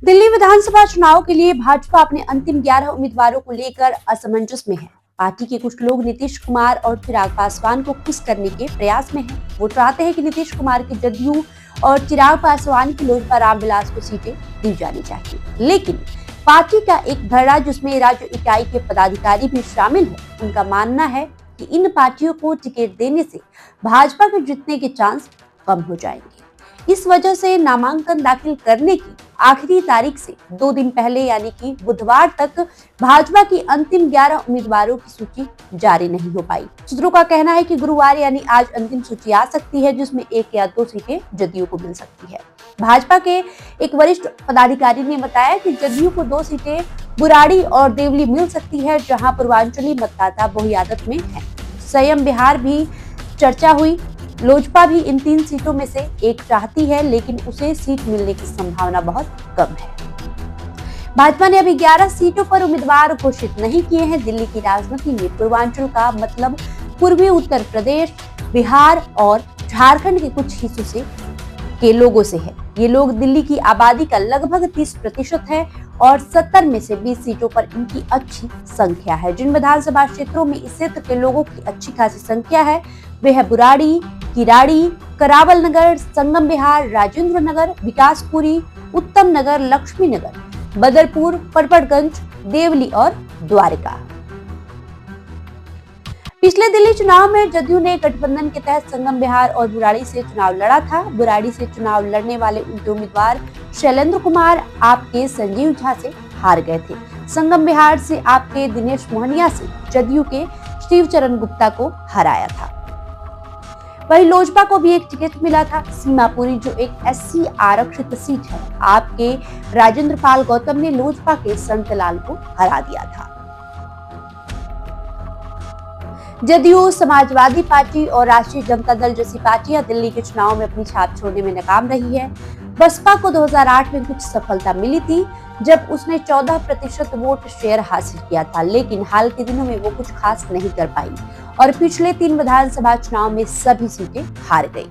दिल्ली विधानसभा चुनाव के लिए भाजपा अपने अंतिम 11 उम्मीदवारों को लेकर असमंजस में है। पार्टी के कुछ लोग नीतीश कुमार और चिराग पासवान को खुश करने के प्रयास में हैं। वो चाहते हैं कि नीतीश कुमार की जदयू और चिराग पासवान की लोजपा रामविलास को सीटें दी जानी चाहिए, लेकिन पार्टी का एक धड़ा जिसमें राज्य इकाई के पदाधिकारी भी शामिल है, उनका मानना है कि इन पार्टियों को टिकट देने से भाजपा के जीतने के चांस कम हो जाएंगे। इस वजह से नामांकन दाखिल करने की आखिरी तारीख से 2 दिन पहले यानी कि बुधवार तक भाजपा की अंतिम 11 उम्मीदवारों की सूची जारी नहीं हो पाई। सूत्रों का कहना है कि गुरुवार यानी आज अंतिम सूची आ सकती है, जिसमें 1 या 2 सीटें जदयू को मिल सकती है। भाजपा के एक वरिष्ठ पदाधिकारी ने बताया कि जदयू को 2 सीटें बुराड़ी और देवली मिल सकती है, जहां पूर्वांचली मतदाता बहुआदत में है। संयम बिहार भी चर्चा हुई। लोजपा भी इन 3 सीटों में से एक चाहती है, लेकिन उसे सीट मिलने की संभावना बहुत कम है। भाजपा ने अभी 11 सीटों पर उम्मीदवार घोषित नहीं किए हैं। दिल्ली की राजनीति में पूर्वांचल का मतलब पूर्वी उत्तर प्रदेश, बिहार और झारखंड के कुछ हिस्सों से के लोगों से है। ये लोग दिल्ली की आबादी का लगभग 30% है और 70 में से 20 सीटों पर इनकी अच्छी संख्या है। जिन विधानसभा क्षेत्रों में इस क्षेत्र के लोगों की अच्छी खासी संख्या है वे है बुराड़ी, किराड़ी, करावल नगर, संगम बिहार, राजेंद्र नगर, विकासपुरी, उत्तम नगर, लक्ष्मी नगर, बदरपुर, परपटगंज, देवली और द्वारिका। पिछले दिल्ली चुनाव में जदयू ने गठबंधन के तहत संगम बिहार और बुराड़ी से चुनाव लड़ा था। बुराड़ी से चुनाव लड़ने वाले उनके उम्मीदवार शैलेंद्र कुमार आपके संजीव झा से हार गए थे। संगम बिहार से आपके दिनेश मोहनिया से जदयू के शिवचरण गुप्ता को हराया था। वहीं लोजपा को भी एक टिकट मिला था। सीमापुरी जो एक SC आरक्षित सीट है, आपके राजेंद्र पाल गौतम ने लोजपा के संतलाल को हरा दिया था। जदयू, समाजवादी पार्टी और राष्ट्रीय जनता दल जैसी पार्टियां दिल्ली के चुनाव में अपनी छाप छोड़ने में नाकाम रही है। बसपा को 2008 में कुछ सफलता मिली थी, जब उसने 14% वोट शेयर हासिल किया था, लेकिन हाल के दिनों में वो कुछ खास नहीं कर पाई और पिछले 3 विधानसभा चुनाव में सभी सीटें हार गई।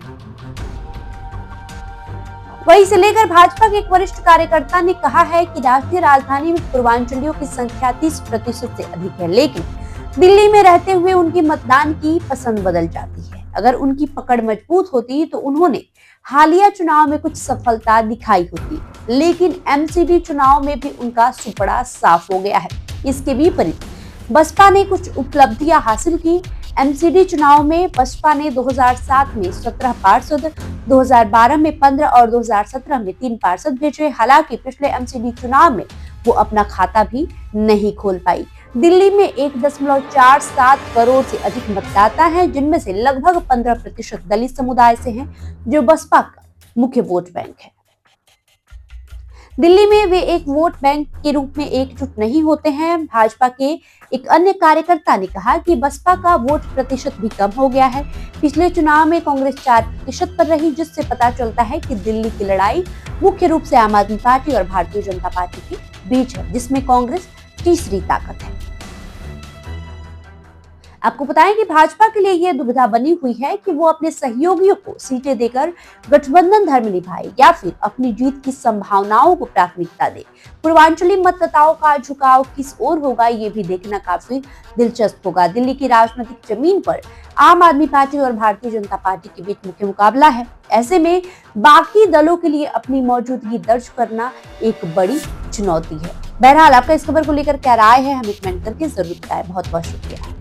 वहीं से लेकर भाजपा के एक वरिष्ठ कार्यकर्ता ने कहा है कि राष्ट्रीय राजधानी में पूर्वांचलियों की संख्या 30% से अधिक है, लेकिन दिल्ली में रहते हुए उनकी मतदान की पसंद बदल जाती है। अगर उनकी पकड़ मजबूत होती तो उन्होंने हालिया चुनाव में कुछ सफलता दिखाई होती, लेकिन MCD चुनाव में भी उनका सुपड़ा साफ हो गया है। इसके विपरीत बसपा ने कुछ उपलब्धियां हासिल की। MCD चुनाव में बसपा ने 2007 में 17 पार्षद, 2012 में 15 और 2017 में 3 पार्षद भेजे। हालांकि पिछले MCD चुनाव में वो अपना खाता भी नहीं खोल पाई। दिल्ली में 1.47 करोड़ से अधिक मतदाता हैं, जिनमें से लगभग 15% दलित समुदाय से हैं, जो बसपा का मुख्य वोट बैंक है। दिल्ली में वे एक वोट बैंक के रूप में एकजुट नहीं होते हैं। भाजपा के एक अन्य कार्यकर्ता ने कहा कि बसपा का वोट प्रतिशत भी कम हो गया है। पिछले चुनाव में कांग्रेस 4% पर रही, जिससे पता चलता है कि दिल्ली की लड़ाई मुख्य रूप से आम आदमी पार्टी और भारतीय जनता पार्टी के बीच है, जिसमें कांग्रेस तीसरी ताकत है। आपको बताएं कि भाजपा के लिए यह दुविधा बनी हुई है कि वो अपने सहयोगियों को सीटें देकर गठबंधन धर्म निभाए या फिर अपनी जीत की संभावनाओं को प्राथमिकता दे। पूर्वांचली मतदाताओं का झुकाव किस ओर होगा, ये भी देखना काफी दिलचस्प होगा। दिल्ली की राजनीतिक जमीन पर आम आदमी पार्टी और भारतीय जनता पार्टी के बीच मुख्य मुकाबला है। ऐसे में बाकी दलों के लिए अपनी मौजूदगी दर्ज करना एक बड़ी चुनौती है। बहरहाल आपका इस खबर को लेकर क्या राय है, हमें कमेंट करके जरूर बताएं। बहुत बहुत शुक्रिया।